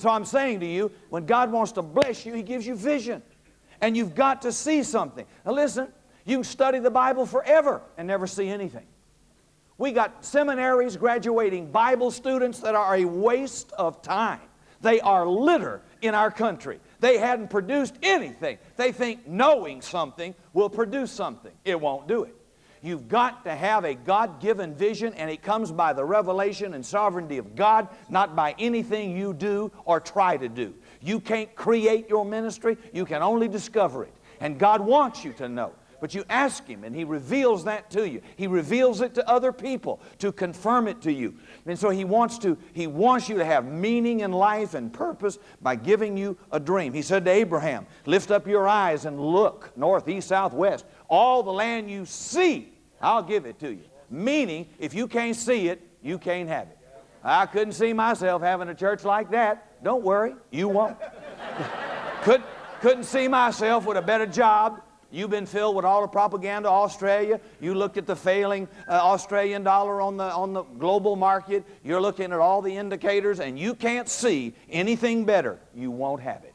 So I'm saying to you, when God wants to bless you, He gives you vision. And you've got to see something. Now listen, you can study the Bible forever and never see anything. We got seminaries graduating Bible students that are a waste of time. They are litter in our country. They hadn't produced anything. They think knowing something will produce something. It won't do it. You've got to have a God-given vision, and it comes by the revelation and sovereignty of God, not by anything you do or try to do. You can't create your ministry. You can only discover it. And God wants you to know. But you ask Him, and He reveals that to you. He reveals it to other people to confirm it to you. And so He wants you to have meaning in life and purpose by giving you a dream. He said to Abraham, lift up your eyes and look north, east, south, west. All the land you see, I'll give it to you. Meaning, if you can't see it, you can't have it. I couldn't see myself having a church like that. Don't worry, you won't. Couldn't see myself with a better job. You've been filled with all the propaganda of Australia. You looked at the failing Australian dollar on the global market. You're looking at all the indicators, and you can't see anything better. You won't have it.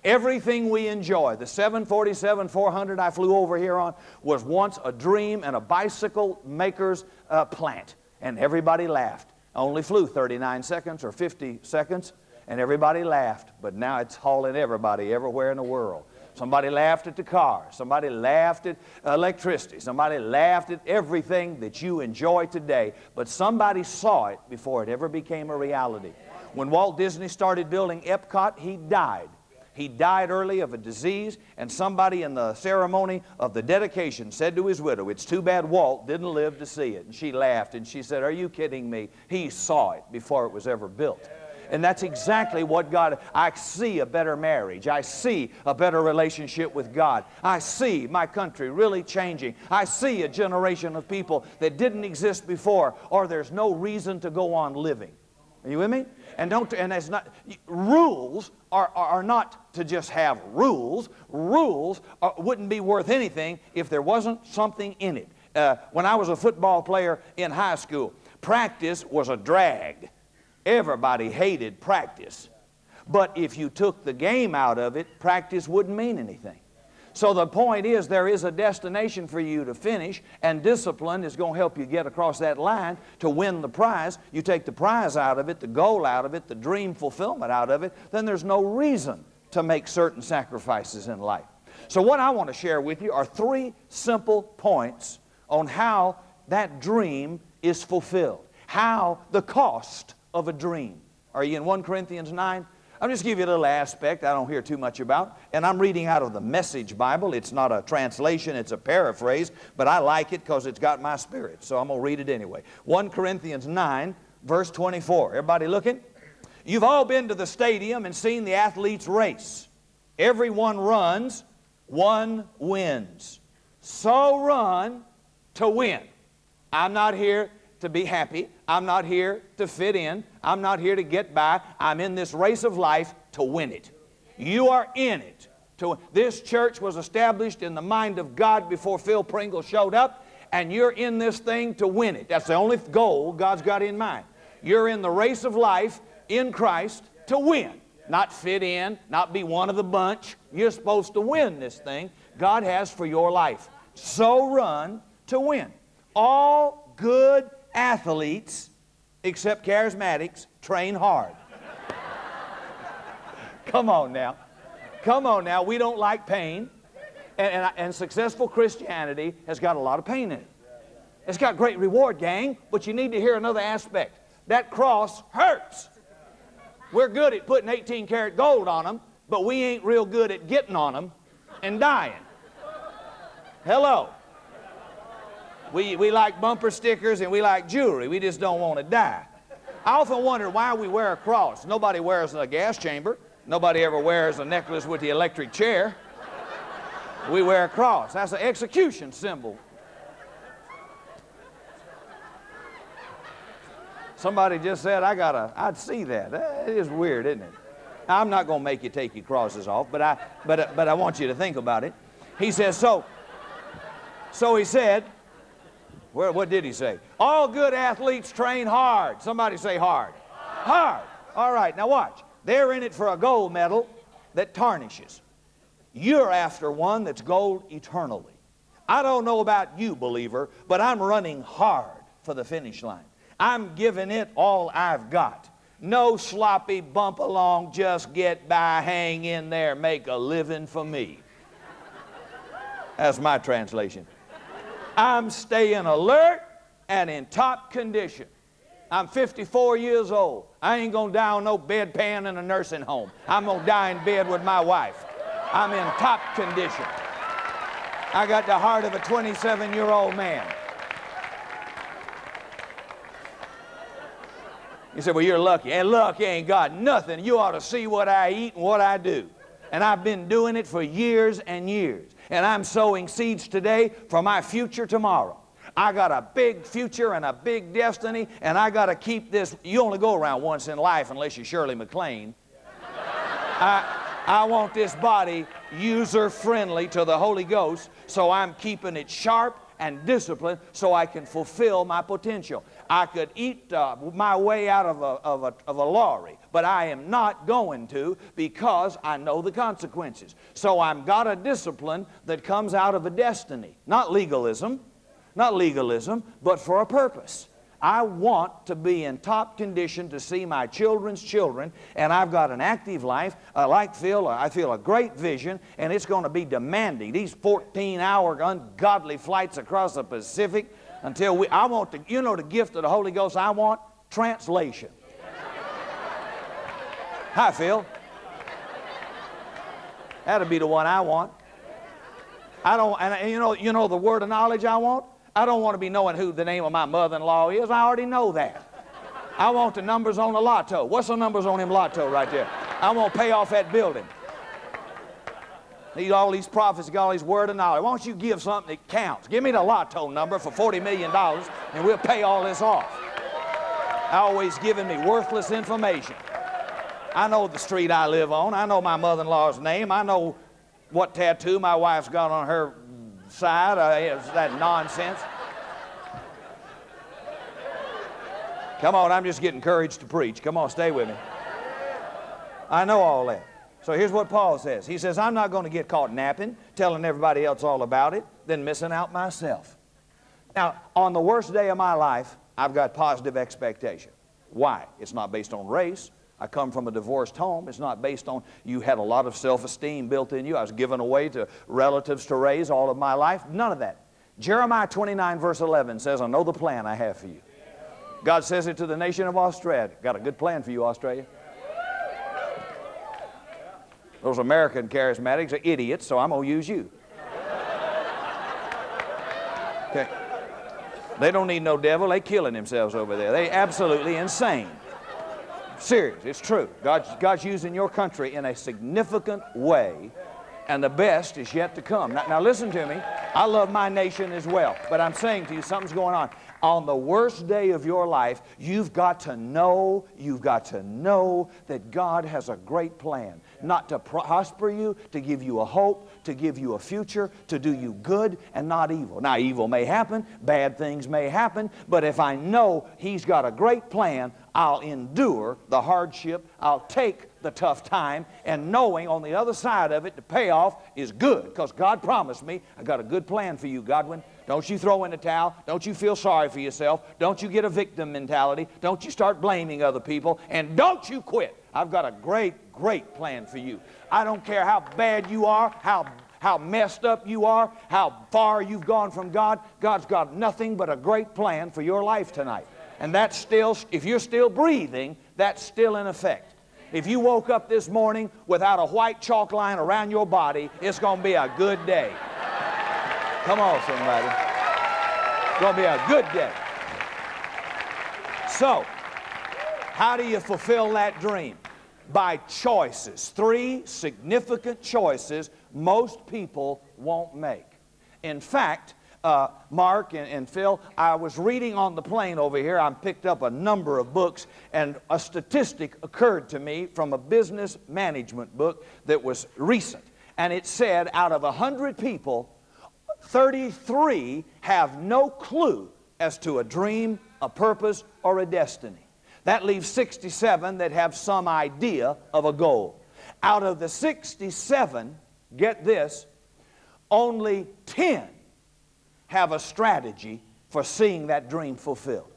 Everything we enjoy, the 747-400 I flew over here on, was once a dream and a bicycle maker's plant. And everybody laughed. I only flew 39 seconds or 50 seconds, and everybody laughed. But now it's hauling everybody everywhere in the world. Somebody laughed at the car. Somebody laughed at electricity. Somebody laughed at everything that you enjoy today. But somebody saw it before it ever became a reality. When Walt Disney started building Epcot, he died. He died early of a disease, and somebody in the ceremony of the dedication said to his widow, it's too bad Walt didn't live to see it. And she laughed, and she said, are you kidding me? He saw it before it was ever built. And that's exactly what God, I see a better marriage. I see a better relationship with God. I see my country really changing. I see a generation of people that didn't exist before, or there's no reason to go on living. Are you with me? And that's not, rules are not to just have rules. Rules wouldn't be worth anything if there wasn't something in it. When I was a football player in high school, practice was a drag. Everybody hated practice. But if you took the game out of it, practice wouldn't mean anything. So the point is, there is a destination for you to finish, and discipline is going to help you get across that line to win the prize. You take the prize out of it, the goal out of it, the dream fulfillment out of it, then there's no reason to make certain sacrifices in life. So what I want to share with you are 3 simple points on how that dream is fulfilled. How the cost of a dream. Are you in 1 Corinthians 9? I'll just give you a little aspect I don't hear too much about. And I'm reading out of the Message Bible. It's not a translation, it's a paraphrase, but I like it because it's got my spirit. So I'm going to read it anyway. 1 Corinthians 9, verse 24. Everybody looking? You've all been to the stadium and seen the athletes race. Everyone runs, one wins. So run to win. I'm not here to be happy. I'm not here to fit in. I'm not here to get by. I'm in this race of life to win it. You are in it. This church was established in the mind of God before Phil Pringle showed up, and you're in this thing to win it. That's the only goal God's got in mind. You're in the race of life in Christ to win. Not fit in, not be one of the bunch. You're supposed to win this thing God has for your life. So run to win. All good athletes, except charismatics, train hard. Come on now. Come on now. We don't like pain. And successful Christianity has got a lot of pain in it. It's got great reward, gang, but you need to hear another aspect. That cross hurts. We're good at putting 18-karat gold on them, but we ain't real good at getting on them and dying. Hello. We like bumper stickers and we like jewelry. We just don't want to die. I often wonder why we wear a cross. Nobody wears a gas chamber. Nobody ever wears a necklace with the electric chair. We wear a cross. That's an execution symbol. Somebody just said, I'd see that. It is weird, isn't it? I'm not going to make you take your crosses off, but I want you to think about it. He says, so he said, what did he say? All good athletes train hard. Somebody say hard. Hard. All right, now watch. They're in it for a gold medal that tarnishes. You're after one that's gold eternally. I don't know about you, believer, but I'm running hard for the finish line. I'm giving it all I've got. No sloppy bump along, just get by, hang in there, make a living for me. That's my translation. I'm staying alert and in top condition. I'm 54 years old. I ain't gonna die on no bedpan in a nursing home. I'm gonna die in bed with my wife. I'm in top condition. I got the heart of a 27-year-old man. You say, well, you're lucky. And luck ain't got nothing. You ought to see what I eat and what I do. And I've been doing it for years and years. And I'm sowing seeds today for my future tomorrow. I got a big future and a big destiny, and I got to keep this. You only go around once in life unless you're Shirley MacLaine. I want this body user-friendly to the Holy Ghost, so I'm keeping it sharp and disciplined so I can fulfill my potential. I could eat my way out of a lorry, but I am not going to, because I know the consequences. So I've got a discipline that comes out of a destiny. Not legalism, but for a purpose. I want to be in top condition to see my children's children, and I've got an active life. I feel a great vision, and it's going to be demanding. These 14-hour ungodly flights across the Pacific until I want the, you know, the gift of the Holy Ghost I want? Translation. Hi, Phil. That'll be the one I want. I don't, and you know the word of knowledge I want? I don't want to be knowing who the name of my mother-in-law is. I already know that. I want the numbers on the lotto. What's the numbers on him lotto right there? I want to pay off that building. All these prophets got all these word of knowledge. Why don't you give something that counts? Give me the lotto number for $40 million and we'll pay all this off. Always giving me worthless information. I know the street I live on. I know my mother-in-law's name. I know what tattoo my wife's got on her side. Is that nonsense? Come on, I'm just getting courage to preach. Come on, stay with me. I know all that. So here's what Paul says. He says, I'm not going to get caught napping, telling everybody else all about it, then missing out myself. Now, on the worst day of my life, I've got positive expectation. Why? It's not based on race. I come from a divorced home. It's not based on you had a lot of self-esteem built in you. I was given away to relatives to raise all of my life. None of that. Jeremiah 29 verse 11 says, I know the plan I have for you. God says it to the nation of Australia. Got a good plan for you, Australia. Those American charismatics are idiots, so I'm going to use you. Okay. They don't need no devil. They're killing themselves over there. They're absolutely insane. Serious, it's true. God's using your country in a significant way, and the best is yet to come. Now listen to me. I love my nation as well, but I'm saying to you, something's going on. On the worst day of your life, you've got to know that God has a great plan. Not to prosper you, to give you a hope, to give you a future, to do you good and not evil. Now, evil may happen, bad things may happen, but if I know He's got a great plan, I'll endure the hardship, I'll take the tough time, and knowing on the other side of it, the payoff is good, because God promised me, I got a good plan for you, Godwin. Don't you throw in the towel. Don't you feel sorry for yourself. Don't you get a victim mentality. Don't you start blaming other people. And don't you quit. I've got a great, great plan for you. I don't care how bad you are, how messed up you are, how far you've gone from God. God's got nothing but a great plan for your life tonight. And that's still, if you're still breathing, that's still in effect. If you woke up this morning without a white chalk line around your body, it's going to be a good day. Come on, somebody. It's going to be a good day. So, how do you fulfill that dream? By choices. 3 significant choices most people won't make. In fact, Mark and Phil, I was reading on the plane over here. I picked up a number of books, and a statistic occurred to me from a business management book that was recent. And it said out of 100 people, 33 have no clue as to a dream, a purpose, or a destiny. That leaves 67 that have some idea of a goal. Out of the 67, get this, only 10 have a strategy for seeing that dream fulfilled.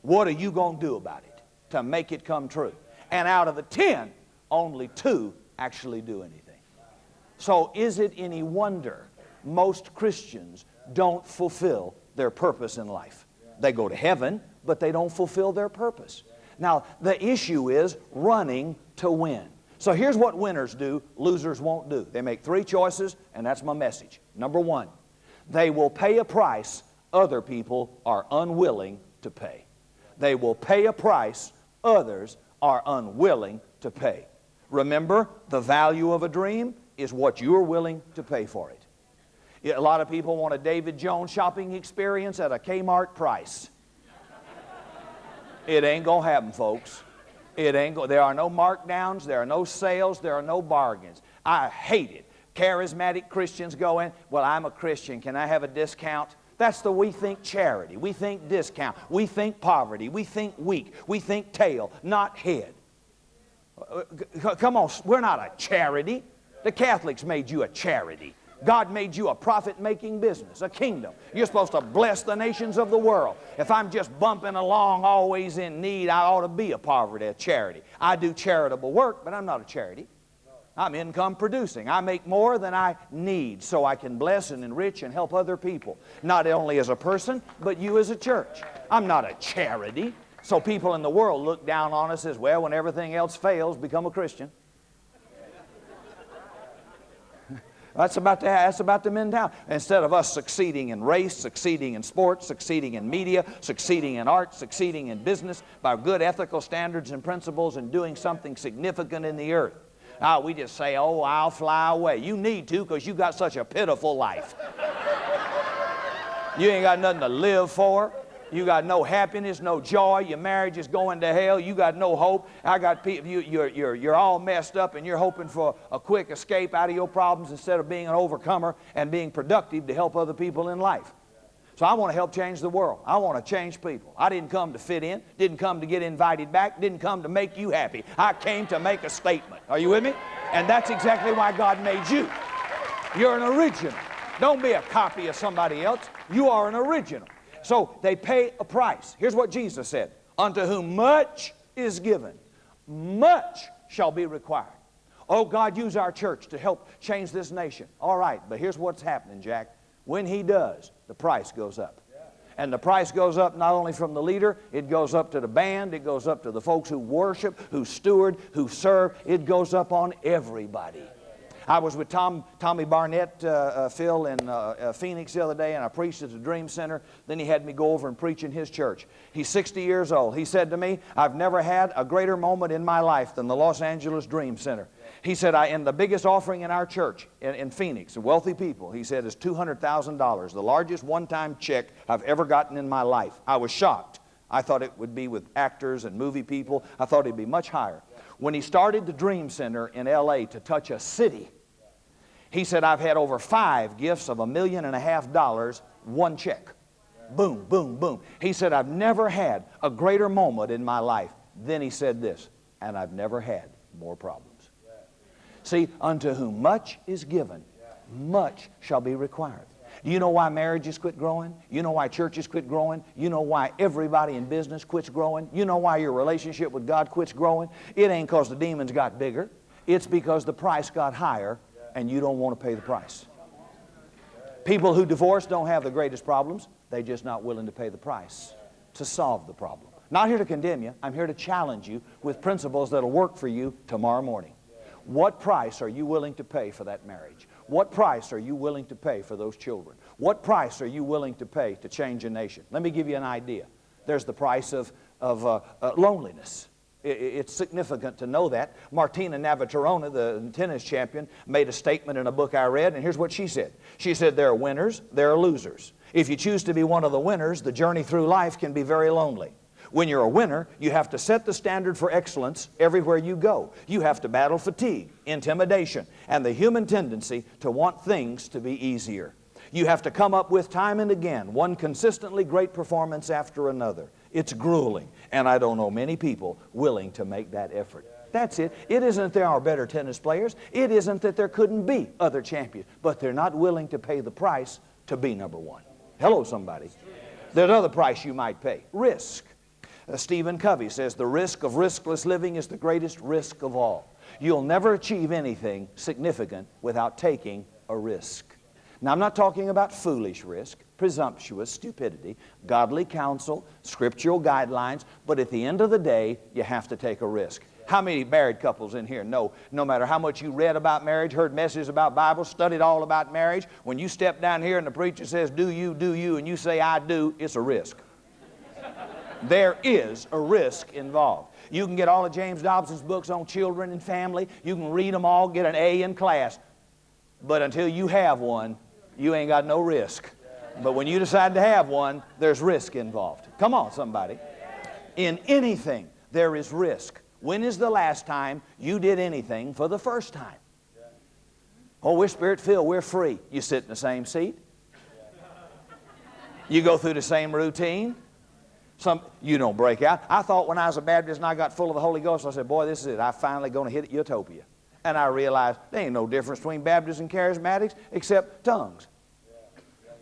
What are you going to do about it to make it come true? And out of the 10, only 2 actually do anything. So is it any wonder most Christians don't fulfill their purpose in life? They go to heaven, but they don't fulfill their purpose. Now, the issue is running to win. So here's what winners do, losers won't do. They make 3 choices, and that's my message. Number 1, they will pay a price other people are unwilling to pay. They will pay a price others are unwilling to pay. Remember, the value of a dream is what you're willing to pay for it. A lot of people want a David Jones shopping experience at a Kmart price. It ain't going to happen, folks. There are no markdowns, there are no sales, there are no bargains. I hate it. Charismatic Christians go in, well, I'm a Christian, can I have a discount? That's the we think charity, we think discount, we think poverty, we think weak, we think tail, not head. Come on, we're not a charity. The Catholics made you a charity. God made you a profit-making business, a kingdom. You're supposed to bless the nations of the world. If I'm just bumping along, always in need, I ought to be a charity. I do charitable work, but I'm not a charity. I'm income producing. I make more than I need so I can bless and enrich and help other people. Not only as a person, but you as a church. I'm not a charity. So people in the world look down on us as, well, when everything else fails, become a Christian. That's about the mentality. Instead of us succeeding in race, succeeding in sports, succeeding in media, succeeding in art, succeeding in business by good ethical standards and principles and doing something significant in the earth. Now we just say, oh, I'll fly away. You need to, because you got such a pitiful life. You ain't got nothing to live for. You got no happiness, no joy. Your marriage is going to hell. You got no hope. I got people. You're all messed up, and you're hoping for a quick escape out of your problems instead of being an overcomer and being productive to help other people in life. So I want to help change the world. I want to change people. I didn't come to fit in. Didn't come to get invited back. Didn't come to make you happy. I came to make a statement. Are you with me? And that's exactly why God made you. You're an original. Don't be a copy of somebody else. You are an original. So they pay a price. Here's what Jesus said. Unto whom much is given, much shall be required. Oh, God, use our church to help change this nation. All right, but here's what's happening, Jack. When He does, the price goes up. And the price goes up not only from the leader, it goes up to the band, it goes up to the folks who worship, who steward, who serve. It goes up on everybody. I was with Tommy Barnett, Phil, in Phoenix the other day, and I preached at the Dream Center. Then he had me go over and preach in his church. He's 60 years old. He said to me, I've never had a greater moment in my life than the Los Angeles Dream Center. He said, and the biggest offering in our church in Phoenix, wealthy people, he said, is $200,000, the largest one-time check I've ever gotten in my life. I was shocked. I thought it would be with actors and movie people. I thought it'd be much higher. When he started the Dream Center in L.A. to touch a city, he said, I've had over 5 gifts of $1.5 million, one check. Boom, boom, boom. He said, I've never had a greater moment in my life. Then he said this, and I've never had more problems. See, unto whom much is given, much shall be required. Do you know why marriages quit growing? You know why churches quit growing? You know why everybody in business quits growing? You know why your relationship with God quits growing? It ain't because the demons got bigger. It's because the price got higher and you don't want to pay the price. People who divorce don't have the greatest problems. They're just not willing to pay the price to solve the problem. Not here to condemn you. I'm here to challenge you with principles that'll work for you tomorrow morning. What price are you willing to pay for that marriage? What price are you willing to pay for those children? What price are you willing to pay to change a nation? Let me give you an idea. There's the price of loneliness. It's significant to know that. Martina Navratilova, the tennis champion, made a statement in a book I read, and here's what she said. She said, there are winners, there are losers. If you choose to be one of the winners, the journey through life can be very lonely. When you're a winner, you have to set the standard for excellence everywhere you go. You have to battle fatigue, intimidation, and the human tendency to want things to be easier. You have to come up with time and again one consistently great performance after another. It's grueling. And I don't know many people willing to make that effort. That's it. It isn't that there are better tennis players. It isn't that there couldn't be other champions. But they're not willing to pay the price to be number one. Hello, somebody. There's another price you might pay. Risk. Stephen Covey says the risk of riskless living is the greatest risk of all. You'll never achieve anything significant without taking a risk. Now, I'm not talking about foolish risk, presumptuous stupidity, godly counsel, scriptural guidelines, but at the end of the day, you have to take a risk. How many married couples in here know no matter how much you read about marriage, heard messages about Bible, studied all about marriage, when you step down here and the preacher says, do you, and you say, I do, it's a risk. There is a risk involved. You can get all of James Dobson's books on children and family. You can read them all, get an A in class. But until you have one, you ain't got no risk. But when you decide to have one, there's risk involved. Come on, somebody. In anything, there is risk. When is the last time you did anything for the first time? Oh, we're Spirit-filled, we're free. You sit in the same seat. You go through the same routine. You don't break out. I thought when I was a Baptist and I got full of the Holy Ghost, I said, boy, this is it. I'm finally going to hit utopia. And I realized there ain't no difference between Baptists and Charismatics except tongues.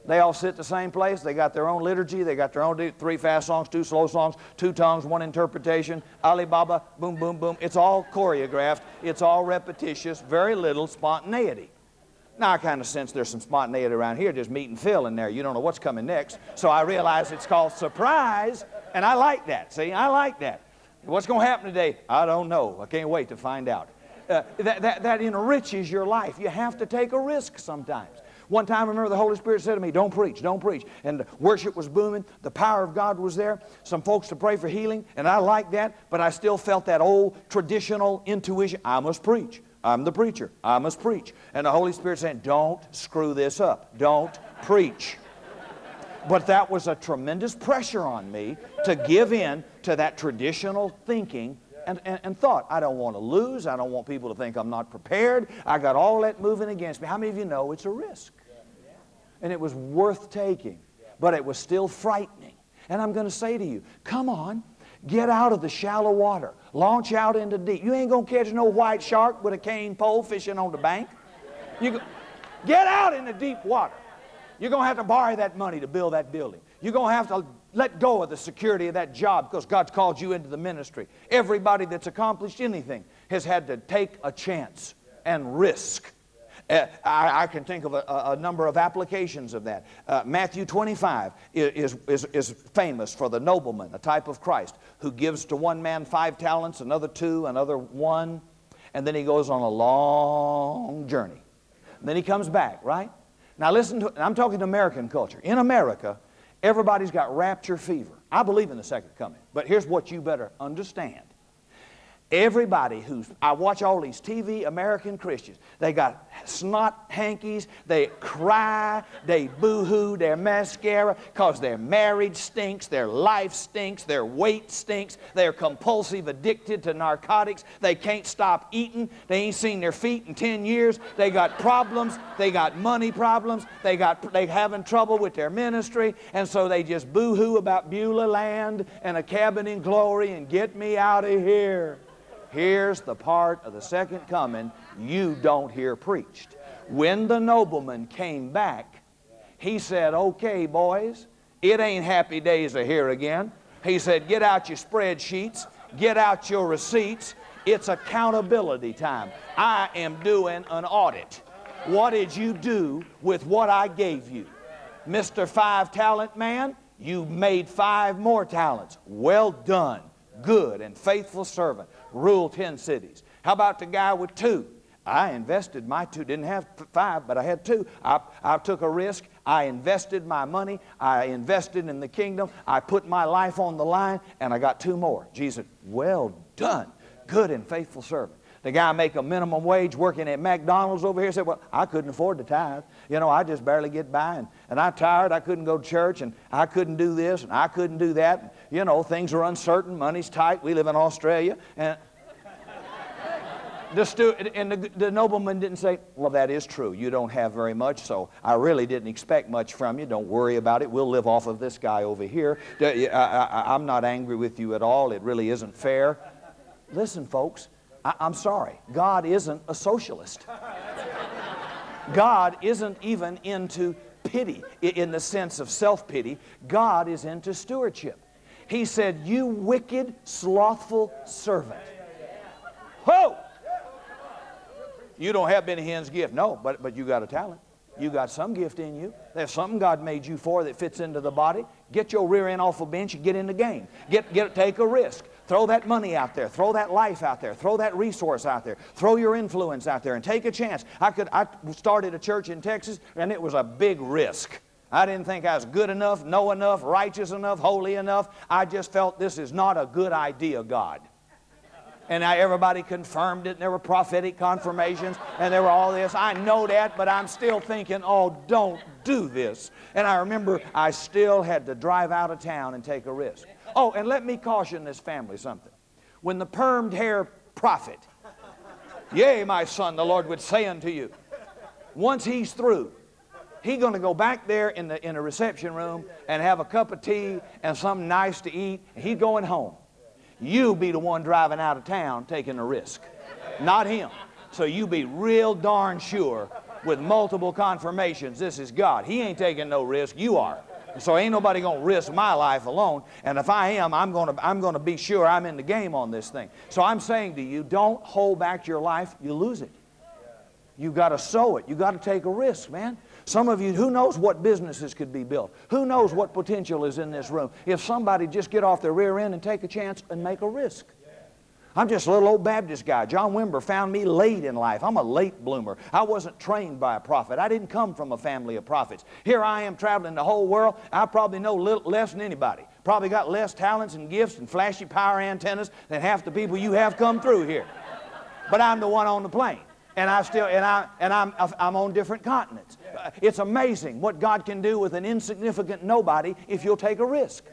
They all sit the same place. They got their own liturgy. They got their own 3 fast songs, 2 slow songs, 2 tongues, 1 interpretation, Alibaba, boom, boom, boom. It's all choreographed. It's all repetitious. Very little spontaneity. Now, I kind of sense there's some spontaneity around here, just meet and fill in there. You don't know what's coming next. So I realize it's called surprise, and I like that. See, I like that. What's going to happen today? I don't know. I can't wait to find out. That enriches your life. You have to take a risk sometimes. One time, I remember the Holy Spirit said to me, don't preach, don't preach. And the worship was booming. The power of God was there. Some folks to pray for healing, and I liked that, but I still felt that old traditional intuition. I must preach. I'm the preacher. I must preach. And the Holy Spirit saying, don't screw this up. Don't preach. But that was a tremendous pressure on me to give in to that traditional thinking and thought. I don't want to lose. I don't want people to think I'm not prepared. I got all that moving against me. How many of you know it's a risk? And it was worth taking, but it was still frightening. And I'm going to say to you, come on, get out of the shallow water. Launch out into deep. You ain't going to catch no white shark with a cane pole fishing on the bank. Get out in the deep water. You're going to have to borrow that money to build that building. You're going to have to let go of the security of that job because God's called you into the ministry. Everybody that's accomplished anything has had to take a chance and risk. I can think of a number of applications of that. Matthew 25 is famous for the nobleman, a type of Christ, who gives to one man 5 talents, another 2, another 1, and then he goes on a long journey. And then he comes back, right? Now listen to, I'm talking to American culture. In America, everybody's got rapture fever. I believe in the second coming, but here's what you better understand. Everybody I watch all these TV American Christians, they got snot hankies, they cry, they boo-hoo their mascara because their marriage stinks, their life stinks, their weight stinks, they're compulsive addicted to narcotics, they can't stop eating, they ain't seen their feet in 10 years, they got problems, they got money problems, they having trouble with their ministry, and so they just boo-hoo about Beulah land and a cabin in glory and get me out of here. Here's the part of the second coming you don't hear preached. When the nobleman came back, he said, okay, boys, it ain't happy days are here again. He said, get out your spreadsheets, get out your receipts. It's accountability time. I am doing an audit. What did you do with what I gave you? Mr. 5-talent man, you made 5 more talents. Well done. Good and faithful servant. Ruled 10 cities. How about the guy with 2? I invested my 2. Didn't have 5, but I had 2. I took a risk. I invested my money. I invested in the kingdom. I put my life on the line, and I got 2 more. Jesus, well done. Good and faithful servant. The guy make a minimum wage working at McDonald's over here said, well, I couldn't afford to tithe. You know, I just barely get by, and I'm tired. I couldn't go to church, and I couldn't do this, and I couldn't do that. You know, things are uncertain. Money's tight. We live in Australia. And The nobleman didn't say, well, that is true. You don't have very much, so I really didn't expect much from you. Don't worry about it. We'll live off of this guy over here. I'm not angry with you at all. It really isn't fair. Listen, folks, I'm sorry. God isn't a socialist. God isn't even into pity in the sense of self-pity. God is into stewardship. He said, you wicked, slothful servant. Whoa! You don't have Benny Hinn's gift. No, but you got a talent. You got some gift in you. There's something God made you for that fits into the body. Get your rear end off a bench and get in the game. Take a risk. Throw that money out there. Throw that life out there. Throw that resource out there. Throw your influence out there and take a chance. I started a church in Texas, and it was a big risk. I didn't think I was good enough, know enough, righteous enough, holy enough. I just felt this is not a good idea, God. And everybody confirmed it, and there were prophetic confirmations, and there were all this. I know that, but I'm still thinking, oh, don't do this. And I remember I still had to drive out of town and take a risk. Oh, and let me caution this family something. When the permed hair prophet, yea, my son, the Lord would say unto you, once he's through, he's going to go back there in the reception room and have a cup of tea and something nice to eat, and he's going home. You be the one driving out of town taking a risk, not him. So you be real darn sure with multiple confirmations this is God. He ain't taking no risk, you are. So ain't nobody going to risk my life alone. And if I am, I'm going to be sure I'm in the game on this thing. So I'm saying to you, don't hold back your life. You lose it. You've got to sow it. You've got to take a risk, man. Some of you, who knows what businesses could be built? Who knows what potential is in this room? If somebody just get off their rear end and take a chance and make a risk. I'm just a little old Baptist guy. John Wimber found me late in life. I'm a late bloomer. I wasn't trained by a prophet. I didn't come from a family of prophets. Here I am traveling the whole world. I probably know less than anybody. Probably got less talents and gifts and flashy power antennas than half the people you have come through here. But I'm the one on the plane. And I'm on different continents. It's amazing what God can do with an insignificant nobody if you'll take a risk.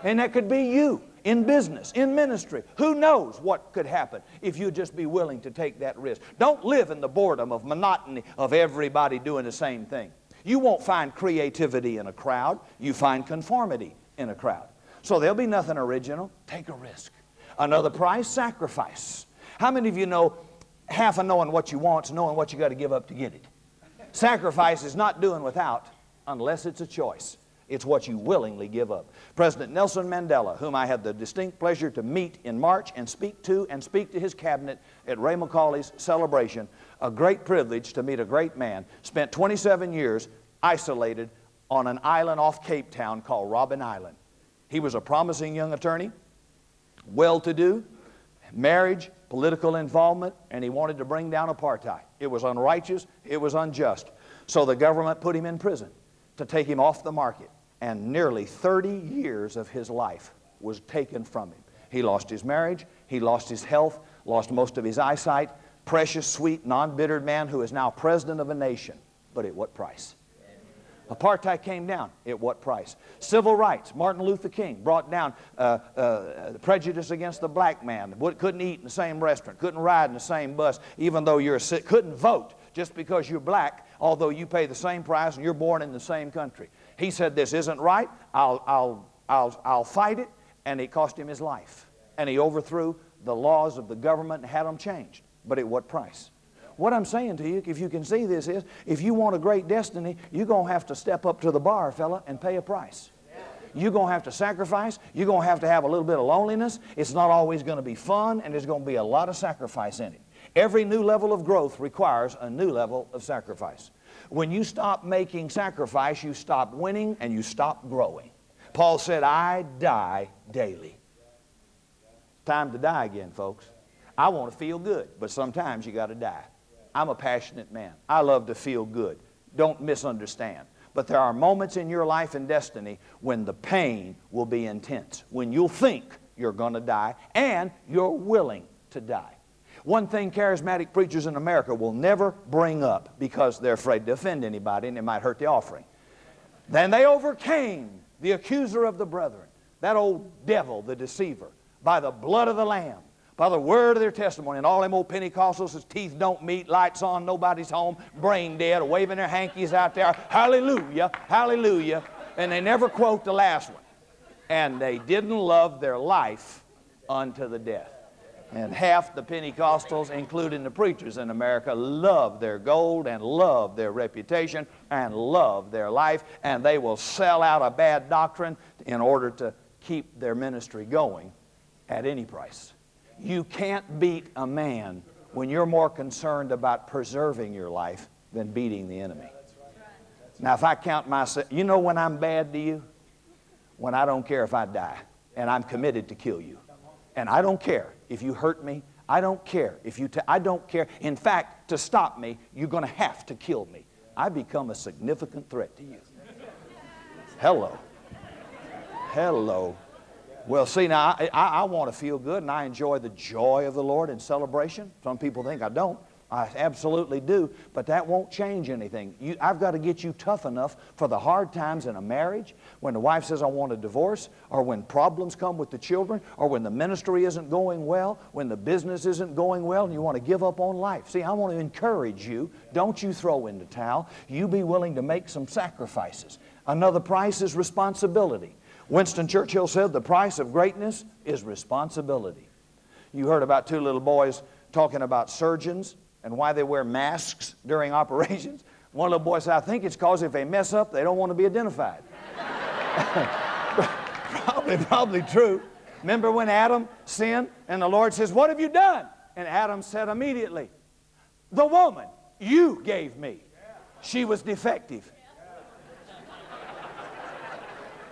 And that could be you in business, in ministry. Who knows what could happen if you just be willing to take that risk. Don't live in the boredom of monotony of everybody doing the same thing. You won't find creativity in a crowd. You find conformity in a crowd. So there'll be nothing original. Take a risk. Another price, sacrifice. How many of you know half of knowing what you want is knowing what you got to give up to get it? Sacrifice is not doing without unless it's a choice. It's what you willingly give up. President Nelson Mandela, whom I had the distinct pleasure to meet in March and speak to his cabinet at Ray McCauley's celebration, a great privilege to meet a great man, spent 27 years isolated on an island off Cape Town called Robben Island. He was a promising young attorney, well-to-do, marriage, political involvement, and he wanted to bring down apartheid. It was unrighteous, it was unjust. So the government put him in prison to take him off the market, and nearly 30 years of his life was taken from him. He lost his marriage, he lost his health, lost most of his eyesight. Precious, sweet, non-bittered man who is now president of a nation. But at what price? Apartheid came down. At what price? Civil rights. Martin Luther King brought down prejudice against the black man. Couldn't eat in the same restaurant. Couldn't ride in the same bus, even though you're sick. Couldn't vote just because you're black, although you pay the same price and you're born in the same country. He said, this isn't right. I'll fight it. And it cost him his life. And he overthrew the laws of the government and had them changed. But at what price? What I'm saying to you, if you can see this, is if you want a great destiny, you're going to have to step up to the bar, fella, and pay a price. You're going to have to sacrifice. You're going to have a little bit of loneliness. It's not always going to be fun, and there's going to be a lot of sacrifice in it. Every new level of growth requires a new level of sacrifice. When you stop making sacrifice, you stop winning and you stop growing. Paul said, I die daily. Time to die again, folks. I want to feel good, but sometimes you got to die. I'm a passionate man. I love to feel good. Don't misunderstand. But there are moments in your life and destiny when the pain will be intense, when you'll think you're going to die and you're willing to die. One thing charismatic preachers in America will never bring up because they're afraid to offend anybody and it might hurt the offering. Then they overcame the accuser of the brethren, that old devil, the deceiver, by the blood of the Lamb, by the word of their testimony. And all them old Pentecostals, his teeth don't meet, lights on, nobody's home, brain dead, waving their hankies out there. Hallelujah, hallelujah. And they never quote the last one. And they didn't love their life unto the death. And half the Pentecostals, including the preachers in America, love their gold and love their reputation and love their life, and they will sell out a bad doctrine in order to keep their ministry going at any price. You can't beat a man when you're more concerned about preserving your life than beating the enemy. Now, if I count myself, you know when I'm bad to you? When I don't care if I die, and I'm committed to kill you. And I don't care if you hurt me. I don't care if you, I don't care. In fact, to stop me, you're going to have to kill me. I become a significant threat to you. Hello. Hello. Well, see, now, I want to feel good, and I enjoy the joy of the Lord in celebration. Some people think I don't. I absolutely do, but that won't change anything. I've got to get you tough enough for the hard times in a marriage, when the wife says, I want a divorce, or when problems come with the children, or when the ministry isn't going well, when the business isn't going well, and you want to give up on life. See, I want to encourage you. Don't you throw in the towel. You be willing to make some sacrifices. Another price is responsibility. Winston Churchill said, the price of greatness is responsibility. You heard about two little boys talking about surgeons and why they wear masks during operations. One little boy said, I think it's because if they mess up, they don't want to be identified. Probably true. Remember when Adam sinned and the Lord says, what have you done? And Adam said immediately, the woman you gave me, she was defective.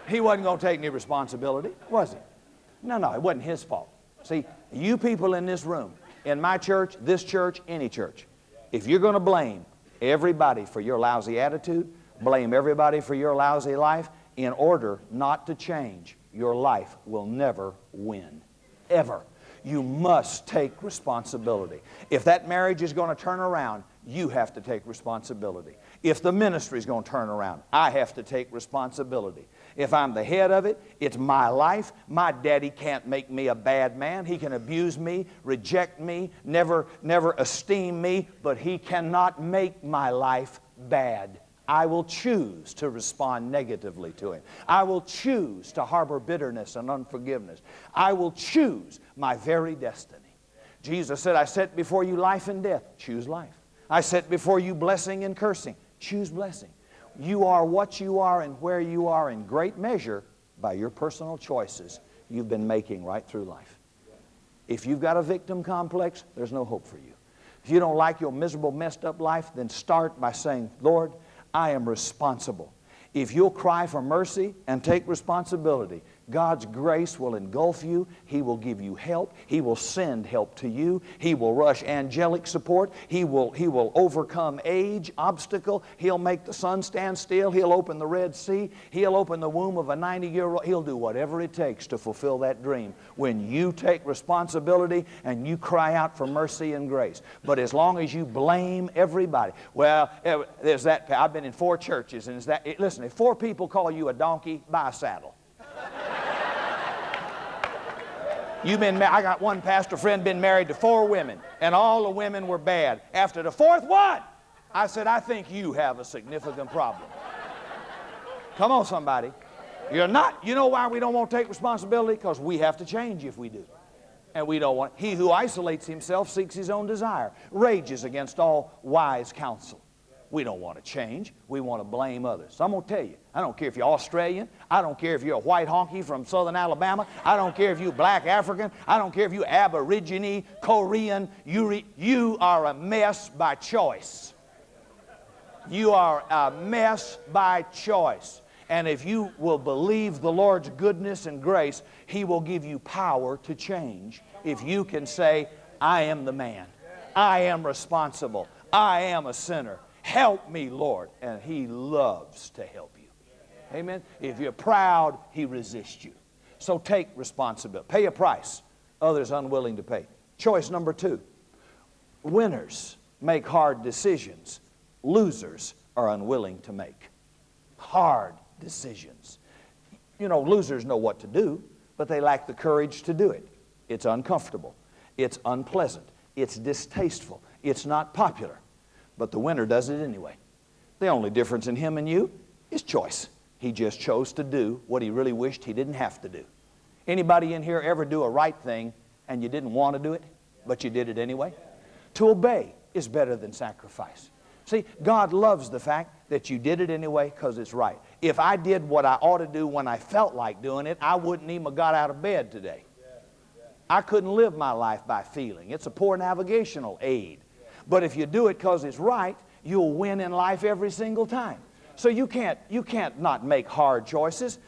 He wasn't going to take any responsibility, was he? No, it wasn't his fault. See, you people in this room, in my church, this church, any church, if you're going to blame everybody for your lousy attitude, blame everybody for your lousy life, in order not to change, your life will never win. Ever. You must take responsibility. If that marriage is going to turn around, you have to take responsibility. If the ministry is going to turn around, I have to take responsibility. If I'm the head of it, it's my life. My daddy can't make me a bad man. He can abuse me, reject me, never esteem me, but he cannot make my life bad. I will choose to respond negatively to him. I will choose to harbor bitterness and unforgiveness. I will choose my very destiny. Jesus said, I set before you life and death. Choose life. I set before you blessing and cursing. Choose blessing. You are what you are and where you are in great measure by your personal choices you've been making right through life. If you've got a victim complex, there's no hope for you. If you don't like your miserable, messed up life, then start by saying, Lord, I am responsible. If you'll cry for mercy and take responsibility, God's grace will engulf you. He will give you help. He will send help to you. He will rush angelic support. He will overcome age, obstacle. He'll make the sun stand still. He'll open the Red Sea. He'll open the womb of a 90-year-old. He'll do whatever it takes to fulfill that dream when you take responsibility and you cry out for mercy and grace. But as long as you blame everybody, well, there's that. I've been in 4 churches, and listen, if 4 people call you a donkey, buy a saddle. I got one pastor friend been married to 4 women, and all the women were bad. After the 4th one, I said, I think you have a significant problem. Come on, somebody. You're not. You know why we don't want to take responsibility? Because we have to change if we do. And we don't want. He who isolates himself seeks his own desire, rages against all wise counsel. We don't want to change. We want to blame others. So I'm going to tell you, I don't care if you're Australian. I don't care if you're a white honky from southern Alabama. I don't care if you're black African. I don't care if you're Aborigine, Korean. You are a mess by choice. You are a mess by choice. And if you will believe the Lord's goodness and grace, He will give you power to change. If you can say, I am the man. I am responsible. I am a sinner. Help me, Lord. And He loves to help you. Amen. If you're proud, He resists you. So take responsibility. Pay a price others unwilling to pay. Choice number 2. Winners make hard decisions. Losers are unwilling to make hard decisions. You know, losers know what to do, but they lack the courage to do it. It's uncomfortable. It's unpleasant. It's distasteful. It's not popular. But the winner does it anyway. The only difference in him and you is choice. He just chose to do what he really wished he didn't have to do. Anybody in here ever do a right thing and you didn't want to do it, but you did it anyway? To obey is better than sacrifice. See, God loves the fact that you did it anyway because it's right. If I did what I ought to do when I felt like doing it, I wouldn't even have got out of bed today. I couldn't live my life by feeling. It's a poor navigational aid. But if you do it because it's right, you'll win in life every single time. So you can't not make hard choices.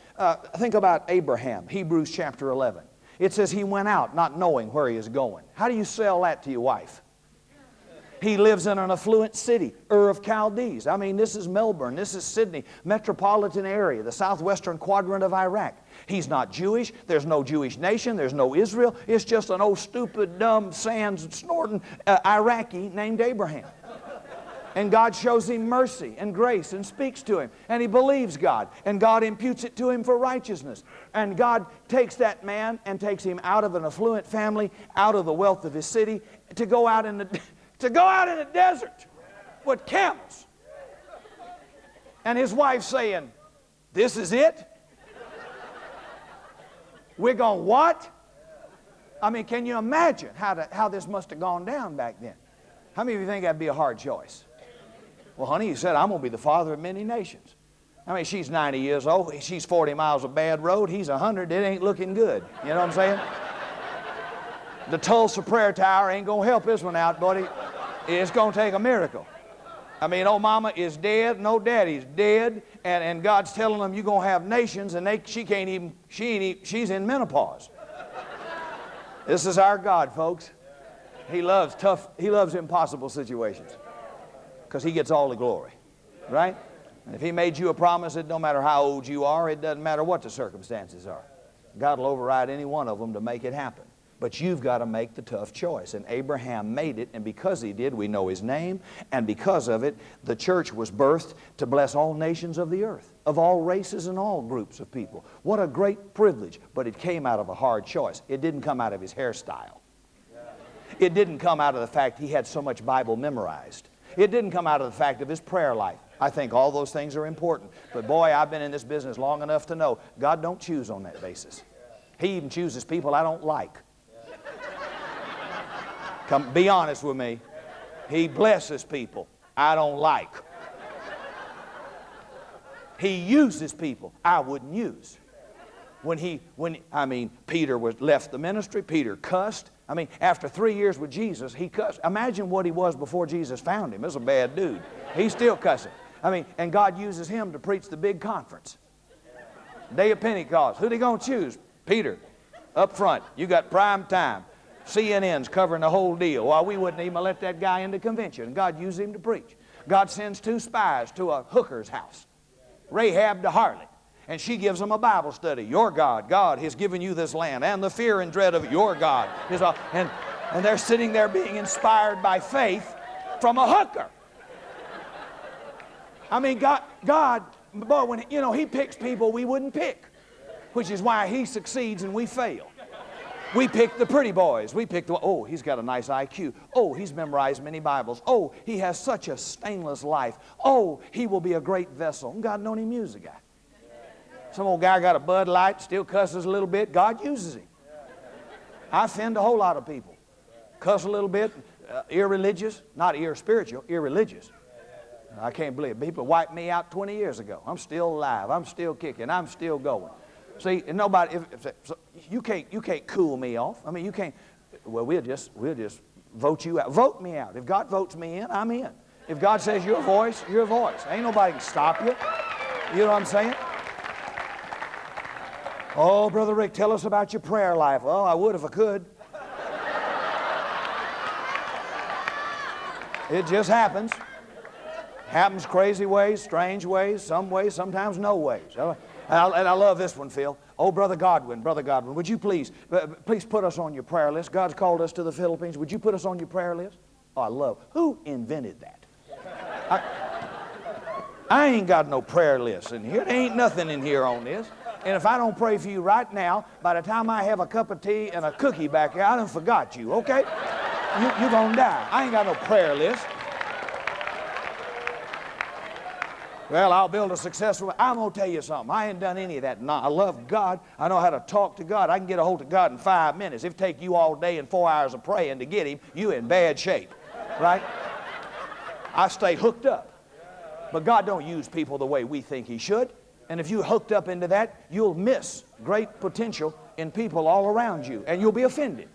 Think about Abraham, Hebrews chapter 11. It says he went out not knowing where he was going. How do you sell that to your wife? He lives in an affluent city, Ur of Chaldees. I mean, this is Melbourne, this is Sydney, metropolitan area, the southwestern quadrant of Iraq. He's not Jewish. There's no Jewish nation. There's no Israel. It's just an old stupid, dumb, sand-snorting Iraqi named Abraham. And God shows him mercy and grace and speaks to him. And he believes God. And God imputes it to him for righteousness. And God takes that man and takes him out of an affluent family, out of the wealth of his city, to go out in the desert with camels. And his wife saying, "This is it? We're going what?" I mean, can you imagine how this must have gone down back then? How many of you think that'd be a hard choice? Well, honey, he said, "I'm going to be the father of many nations." I mean, she's 90 years old. She's 40 miles of bad road. He's 100. It ain't looking good. You know what I'm saying? The Tulsa prayer tower ain't going to help this one out, buddy. It's going to take a miracle. I mean, old mama is dead. No daddy's dead. And God's telling them you're going to have nations, and she's in menopause. This is our God, folks. He loves impossible situations because he gets all the glory, right? And if he made you a promise, it don't matter how old you are, it doesn't matter what the circumstances are. God will override any one of them to make it happen. But you've got to make the tough choice. And Abraham made it, and because he did, we know his name. And because of it, the church was birthed to bless all nations of the earth, of all races and all groups of people. What a great privilege. But it came out of a hard choice. It didn't come out of his hairstyle. It didn't come out of the fact he had so much Bible memorized. It didn't come out of the fact of his prayer life. I think all those things are important. But boy, I've been in this business long enough to know God don't choose on that basis. He even chooses people I don't like. Come, be honest with me. He blesses people I don't like. He uses people I wouldn't use. Peter left the ministry. Peter cussed. I mean, after 3 years with Jesus, he cussed. Imagine what he was before Jesus found him. He was a bad dude. He's still cussing. I mean, and God uses him to preach the big conference. Day of Pentecost. Who they going to choose? Peter. Up front. You got prime time. CNN's covering the whole deal. Well, we wouldn't even let that guy into convention. God used him to preach. God sends 2 spies to a hooker's house. Rahab the harlot. And she gives them a Bible study. Your God, God has given you this land, and the fear and dread of your God is all. And they're sitting there being inspired by faith from a hooker. I mean, God, boy, when he picks people we wouldn't pick, which is why he succeeds and we fail. We pick the pretty boys. We pick oh, he's got a nice IQ. Oh, he's memorized many Bibles. Oh, he has such a stainless life. Oh, he will be a great vessel. And God don't even use the guy. Some old guy got a Bud Light, still cusses a little bit. God uses him. I offend a whole lot of people. Cuss a little bit, irreligious, not irrespiritual, irreligious. I can't believe it. People wiped me out 20 years ago. I'm still alive. I'm still kicking. I'm still going. See, and nobody, you can't cool me off. I mean, you can't. Well, we'll just vote you out. Vote me out. If God votes me in, I'm in. If God says you're a voice, you're a voice. Ain't nobody can stop you. You know what I'm saying? Oh, Brother Rick, tell us about your prayer life. Well, I would if I could. It just happens. Happens crazy ways, strange ways, sometimes no ways. And I love this one, Phil. Oh, Brother Godwin, would you please put us on your prayer list? God's called us to the Philippines. Would you put us on your prayer list? Oh, I love. Who invented that? I ain't got no prayer list in here. There ain't nothing in here on this. And if I don't pray for you right now, by the time I have a cup of tea and a cookie back here, I done forgot you, okay? You're going to die. I ain't got no prayer list. Well, I'll build a successful... I'm going to tell you something. I ain't done any of that. No, I love God. I know how to talk to God. I can get a hold of God in 5 minutes. If it take you all day and 4 hours of praying to get him, you in bad shape, right? I stay hooked up. But God don't use people the way we think he should. And if you're hooked up into that, you'll miss great potential in people all around you, and you'll be offended.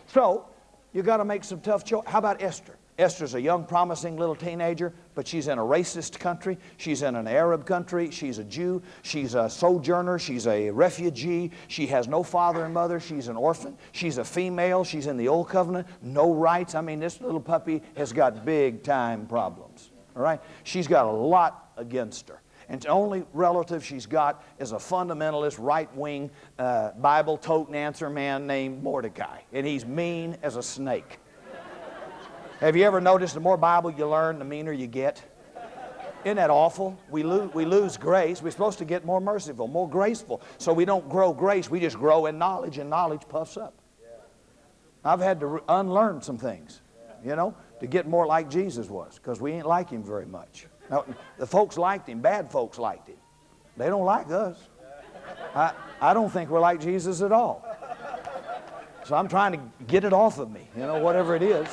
So, you got to make some tough choices. How about Esther? Esther's a young, promising little teenager, but she's in a racist country. She's in an Arab country. She's a Jew. She's a sojourner. She's a refugee. She has no father and mother. She's an orphan. She's a female. She's in the Old Covenant. No rights. I mean, this little puppy has got big-time problems. All right? She's got a lot against her. And the only relative she's got is a fundamentalist, right-wing, Bible-toting answer man named Mordecai. And he's mean as a snake. Have you ever noticed the more Bible you learn, the meaner you get? Isn't that awful? We lose grace. We're supposed to get more merciful, more graceful. So we don't grow grace. We just grow in knowledge, and knowledge puffs up. I've had to unlearn some things, you know, to get more like Jesus was, because we ain't like him very much. Now, the folks liked him. Bad folks liked him. They don't like us. I don't think we're like Jesus at all. So I'm trying to get it off of me, you know, whatever it is.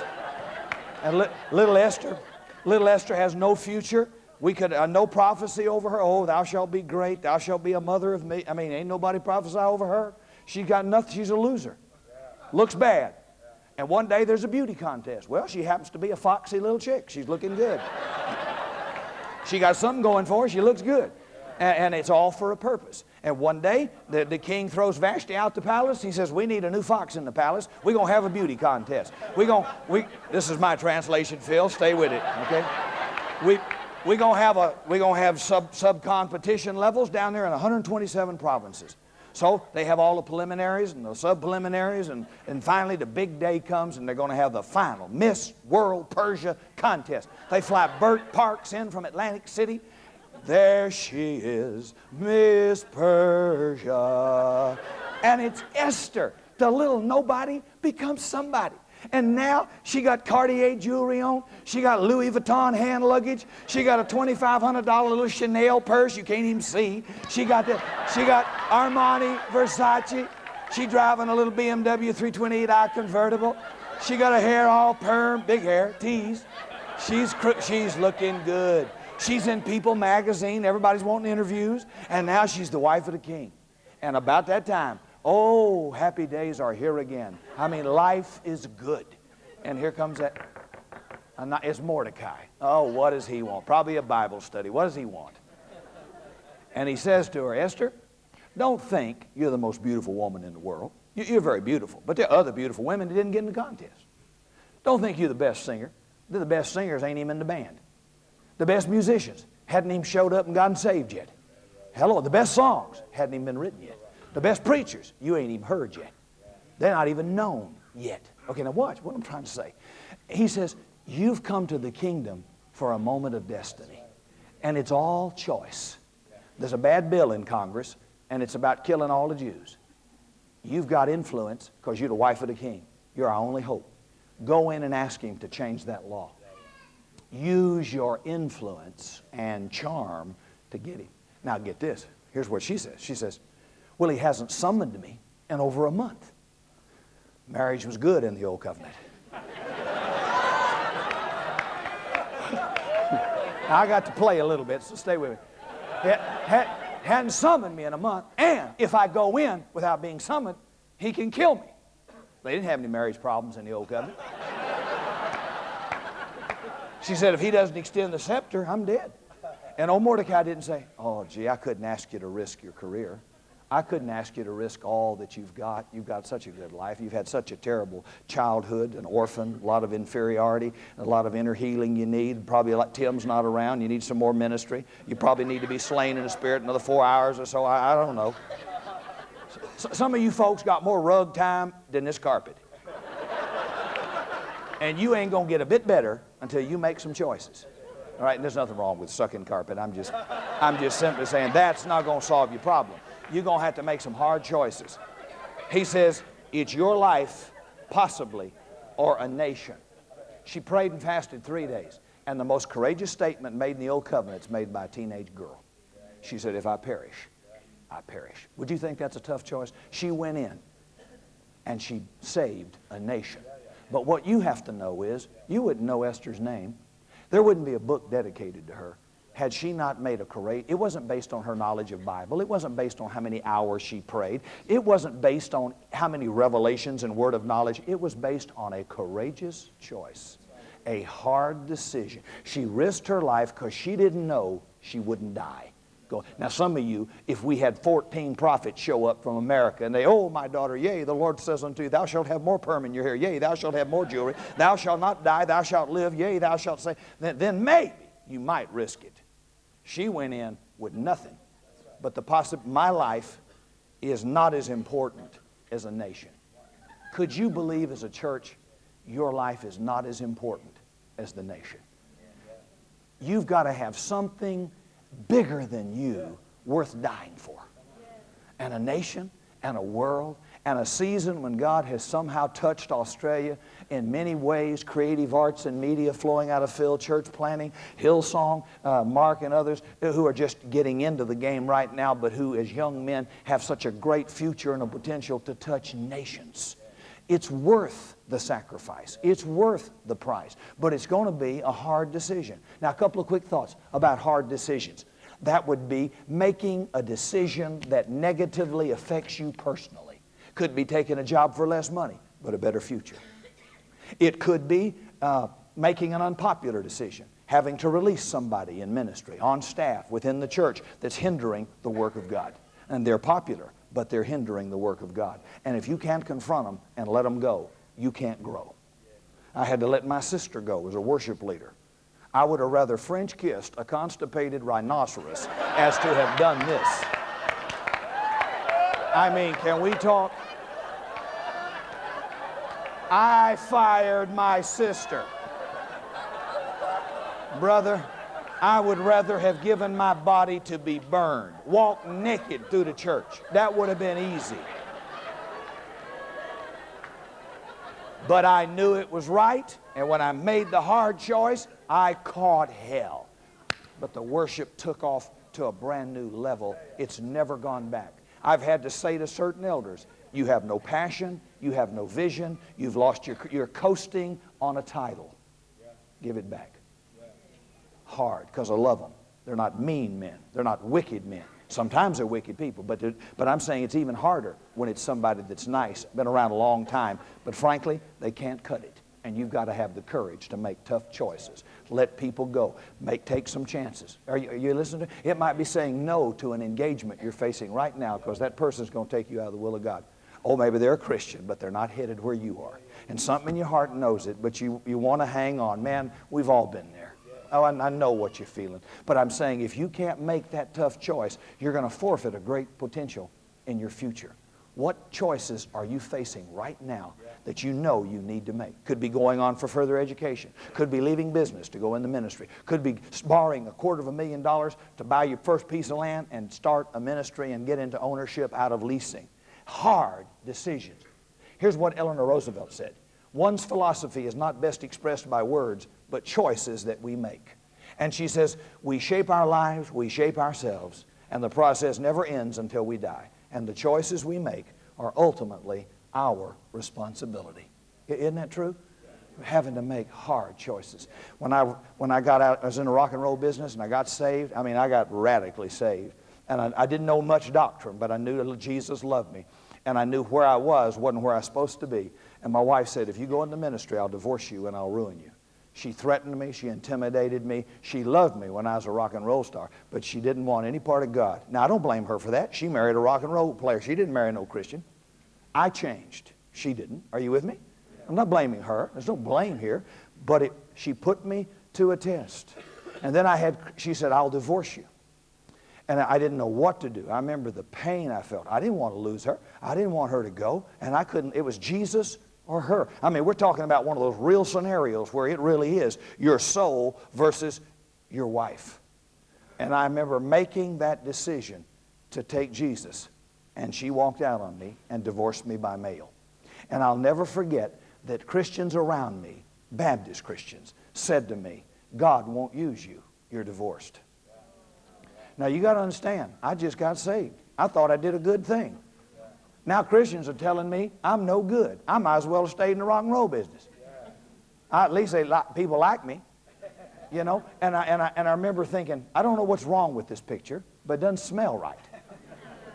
And little Esther has no future. We could, no prophecy over her. Oh, thou shalt be great. Thou shalt be a mother of me. I mean, ain't nobody prophesy over her. She's got nothing. She's a loser. Looks bad. And one day there's a beauty contest. Well, she happens to be a foxy little chick. She's looking good. She got something going for her. She looks good. And it's all for a purpose. And one day, the king throws Vashti out the palace. He says, we need a new fox in the palace. We're going to have a beauty contest. This is my translation, Phil. Stay with it, okay? We're going to have sub-competition levels down there in 127 provinces. So they have all the preliminaries and the sub-preliminaries, and finally the big day comes, and they're going to have the final Miss World Persia contest. They fly Bert Parks in from Atlantic City. There she is, Miss Persia. And it's Esther, the little nobody, becomes somebody. And now she got Cartier jewelry on. She got Louis Vuitton hand luggage. She got a $2,500 little Chanel purse you can't even see. She got Armani, Versace. She driving a little BMW 328i convertible. She got her hair all perm, big hair, teased. She's looking good. She's in People magazine. Everybody's wanting interviews. And now she's the wife of the king. And about that time, oh, happy days are here again. I mean, life is good. And here comes that. It's Mordecai. Oh, what does he want? Probably a Bible study. What does he want? And he says to her, Esther, don't think you're the most beautiful woman in the world. You're very beautiful. But there are other beautiful women that didn't get in the contest. Don't think you're the best singer. The best singers ain't even in the band. The best musicians hadn't even showed up and gotten saved yet. Hello, the best songs hadn't even been written yet. The best preachers, you ain't even heard yet. They're not even known yet. Okay, now watch what I'm trying to say. He says, you've come to the kingdom for a moment of destiny. And it's all choice. There's a bad bill in Congress, and it's about killing all the Jews. You've got influence because you're the wife of the king. You're our only hope. Go in and ask him to change that law. Use your influence and charm to get him. Now get this. Here's what she says. She says, well, he hasn't summoned me in over a month. Marriage was good in the Old Covenant. Now, I got to play a little bit, so stay with me. Hadn't summoned me in a month, and if I go in without being summoned, he can kill me. They didn't have any marriage problems in the Old Covenant. She said, if he doesn't extend the scepter, I'm dead. And old Mordecai didn't say, oh, gee, I couldn't ask you to risk your career. I couldn't ask you to risk all that you've got. You've got such a good life. You've had such a terrible childhood, an orphan, a lot of inferiority, a lot of inner healing you need. Probably like Tim's not around. You need some more ministry. You probably need to be slain in the spirit another 4 hours or so. I don't know. Some of you folks got more rug time than this carpet. And you ain't going to get a bit better until you make some choices. All right, and there's nothing wrong with sucking carpet. I'm just simply saying that's not going to solve your problem. You're going to have to make some hard choices. He says, it's your life, possibly, or a nation. She prayed and fasted 3 days. And the most courageous statement made in the Old Covenant is made by a teenage girl. She said, if I perish, I perish. Would you think that's a tough choice? She went in and she saved a nation. But what you have to know is, you wouldn't know Esther's name. There wouldn't be a book dedicated to her had she not made a courageous. It wasn't based on her knowledge of Bible. It wasn't based on how many hours she prayed. It wasn't based on how many revelations and word of knowledge. It was based on a courageous choice, a hard decision. She risked her life because she didn't know she wouldn't die. Now some of you, if we had 14 prophets show up from America and they, oh my daughter, yea, the Lord says unto you, thou shalt have more perm in your hair, yea, thou shalt have more jewelry, thou shalt not die, thou shalt live, yea, thou shalt say, then maybe you might risk it. She went in with nothing. But my life is not as important as a nation. Could you believe as a church, your life is not as important as the nation? You've got to have something bigger than you worth dying for. And a nation and a world and a season when God has somehow touched Australia in many ways, creative arts and media flowing out of Phil, church planting, Hillsong, Mark and others who are just getting into the game right now, but who as young men have such a great future and a potential to touch nations. It's worth the sacrifice. It's worth the price. But it's going to be a hard decision. Now, a couple of quick thoughts about hard decisions. That would be making a decision that negatively affects you personally. Could be taking a job for less money, but a better future. It could be making an unpopular decision, having to release somebody in ministry, on staff, within the church that's hindering the work of God. And they're popular, but they're hindering the work of God. And if you can't confront them and let them go, you can't grow. I had to let my sister go as a worship leader. I would have rather French kissed a constipated rhinoceros as to have done this. I mean, can we talk? I fired my sister. Brother, I would rather have given my body to be burned, walk naked through the church. That would have been easy. But I knew it was right, and when I made the hard choice, I caught hell. But the worship took off to a brand new level. It's never gone back. I've had to say to certain elders, you have no passion, you have no vision, you've lost you're coasting on a title. Give it back. Hard, because I love them. They're not mean men. They're not wicked men. Sometimes they're wicked people, but I'm saying it's even harder when it's somebody that's nice, been around a long time, but frankly, they can't cut it. And you've got to have the courage to make tough choices. Let people go. Take some chances. Are you listening to? It might be saying no to an engagement you're facing right now because that person's going to take you out of the will of God. Oh, maybe they're a Christian, but they're not headed where you are. And something in your heart knows it, but you want to hang on. Man, we've all been there. Oh, I know what you're feeling. But I'm saying if you can't make that tough choice, you're going to forfeit a great potential in your future. What choices are you facing right now that you know you need to make? Could be going on for further education. Could be leaving business to go in the ministry. Could be borrowing $250,000 to buy your first piece of land and start a ministry and get into ownership out of leasing. Hard decisions. Here's what Eleanor Roosevelt said. One's philosophy is not best expressed by words, but choices that we make. And she says, we shape our lives, we shape ourselves, and the process never ends until we die. And the choices we make are ultimately our responsibility. Isn't that true? We're having to make hard choices. When I got out, I was in the rock and roll business and I got saved. I mean, I got radically saved. And I didn't know much doctrine, but I knew that Jesus loved me. And I knew where I wasn't where I was supposed to be. And my wife said, if you go into ministry, I'll divorce you and I'll ruin you. She threatened me. She intimidated me. She loved me when I was a rock and roll star, but she didn't want any part of God. Now, I don't blame her for that. She married a rock and roll player. She didn't marry no Christian. I changed. She didn't. Are you with me? I'm not blaming her. There's no blame here. But she put me to a test. And then she said, I'll divorce you. And I didn't know what to do. I remember the pain I felt. I didn't want to lose her. I didn't want her to go. And I couldn't. It was Jesus or her. I mean, we're talking about one of those real scenarios where it really is your soul versus your wife. And I remember making that decision to take Jesus And she walked out on me and divorced me by mail. And I'll never forget that Christians around me, Baptist Christians, said to me, God won't use you. You're divorced. Now you got to understand, I just got saved. I thought I did a good thing. Now Christians are telling me I'm no good. I might as well have stayed in the rock and roll business. At least people like me, you know. And I remember thinking, I don't know what's wrong with this picture, but it doesn't smell right.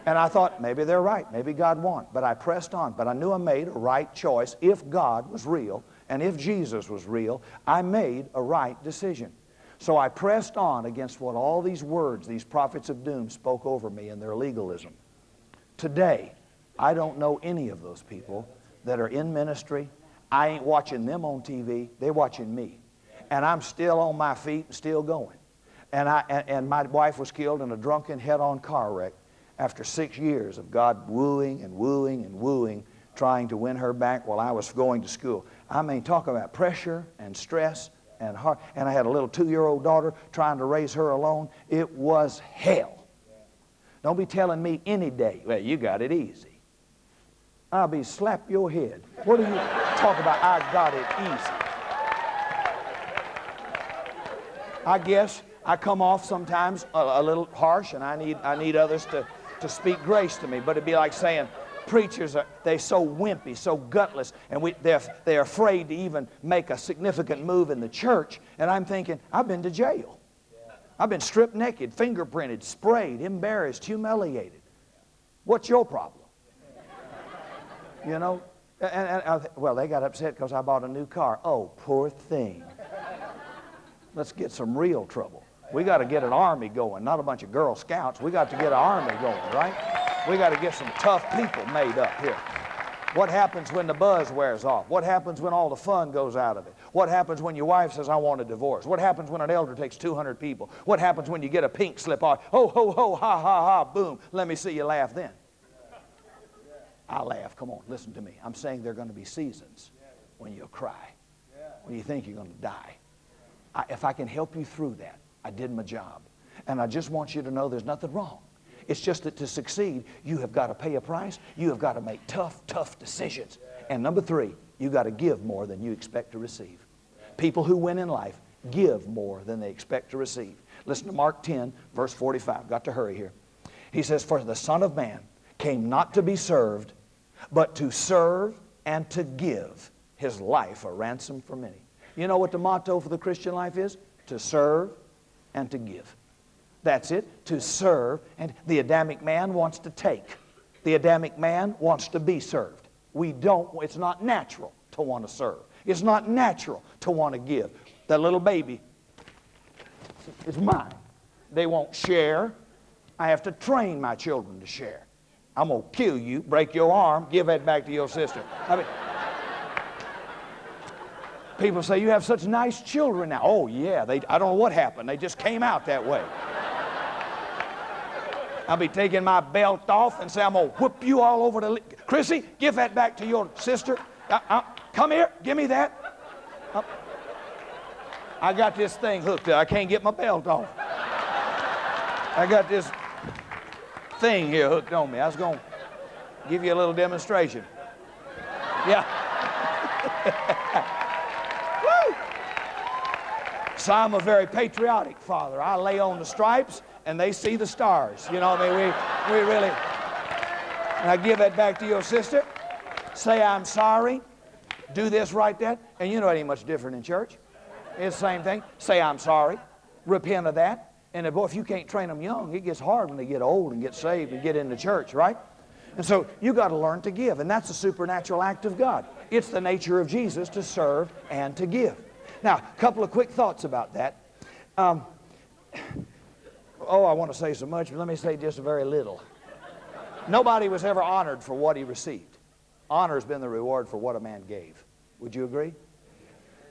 And I thought, maybe they're right. Maybe God won't. But I pressed on. But I knew I made a right choice. If God was real and if Jesus was real, I made a right decision. So I pressed on against what all these words, these prophets of doom, spoke over me in their legalism. Today, I don't know any of those people that are in ministry. I ain't watching them on TV. They're watching me. And I'm still on my feet and still going. And my wife was killed in a drunken head-on car wreck after 6 years of God wooing and wooing and wooing, trying to win her back while I was going to school. I mean, talk about pressure and stress and hard. And I had a little 2-year-old daughter trying to raise her alone. It was hell. Don't be telling me any day, well, you got it easy. I'll be slap your head. What do you talk about, I got it easy? I guess I come off sometimes a little harsh, and I need others to speak grace to me. But it'd be like saying, preachers they're so wimpy, so gutless, and they're afraid to even make a significant move in the church. And I'm thinking, I've been to jail. I've been stripped naked, fingerprinted, sprayed, embarrassed, humiliated. What's your problem? You know? Well, they got upset because I bought a new car. Oh, poor thing. Let's get some real trouble. We got to get an army going, not a bunch of Girl Scouts. We got to get an army going, right? We got to get some tough people made up here. What happens when the buzz wears off? What happens when all the fun goes out of it? What happens when your wife says, I want a divorce? What happens when an elder takes 200 people? What happens when you get a pink slip off? Ho, ho, ho, ha, ha, ha, boom. Let me see you laugh then. I'll laugh. Come on, listen to me. I'm saying there are going to be seasons when you'll cry, when you think you're going to die. If I can help you through that, I did my job. And I just want you to know there's nothing wrong. It's just that to succeed, you have got to pay a price. You have got to make tough, tough decisions. And number 3, you got to give more than you expect to receive. People who win in life give more than they expect to receive. Listen to Mark 10, verse 45. Got to hurry here. He says, for the Son of Man came not to be served, but to serve and to give his life a ransom for many. You know what the motto for the Christian life is? To serve and to give. That's it, to serve. And the Adamic man wants to take. The Adamic man wants to be served. It's not natural to want to serve. It's not natural to want to give. That little baby is mine. They won't share. I have to train my children to share. I'm going to kill you, break your arm, give that back to your sister. I mean, people say, you have such nice children now. Oh, yeah, I don't know what happened. They just came out that way. I'll be taking my belt off and say, I'm going to whoop you all over the... Chrissy, give that back to your sister. Come here, give me that. I got this thing hooked up. I can't get my belt off. I got this thing here hooked on me. I was going to give you a little demonstration. Yeah. Woo! So I'm a very patriotic father. I lay on the stripes and they see the stars. You know what I mean? We really... And I give that back to your sister. Say, I'm sorry. Do this, right, that. And you know it ain't much different in church. It's the same thing. Say, I'm sorry. Repent of that. And boy, if you can't train them young, it gets hard when they get old and get saved and get into church, right? And so you got to learn to give. And that's a supernatural act of God. It's the nature of Jesus to serve and to give. Now, a couple of quick thoughts about that. I want to say so much, but let me say just very little. Nobody was ever honored for what he received. Honor has been the reward for what a man gave. Would you agree?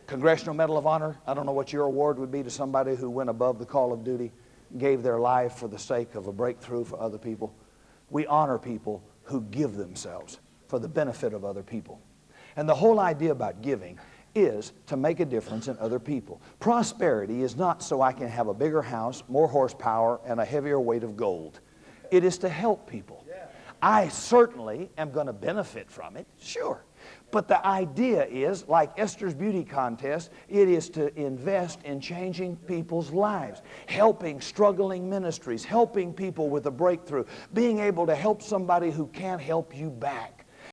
Congressional Medal of Honor, I don't know what your award would be to somebody who went above the call of duty, gave their life for the sake of a breakthrough for other people. We honor people who give themselves for the benefit of other people. And the whole idea about giving is to make a difference in other people. Prosperity is not so I can have a bigger house, more horsepower, and a heavier weight of gold. It is to help people. I certainly am going to benefit from it, sure. But the idea is, like Esther's beauty contest, it is to invest in changing people's lives, helping struggling ministries, helping people with a breakthrough, being able to help somebody who can't help you back.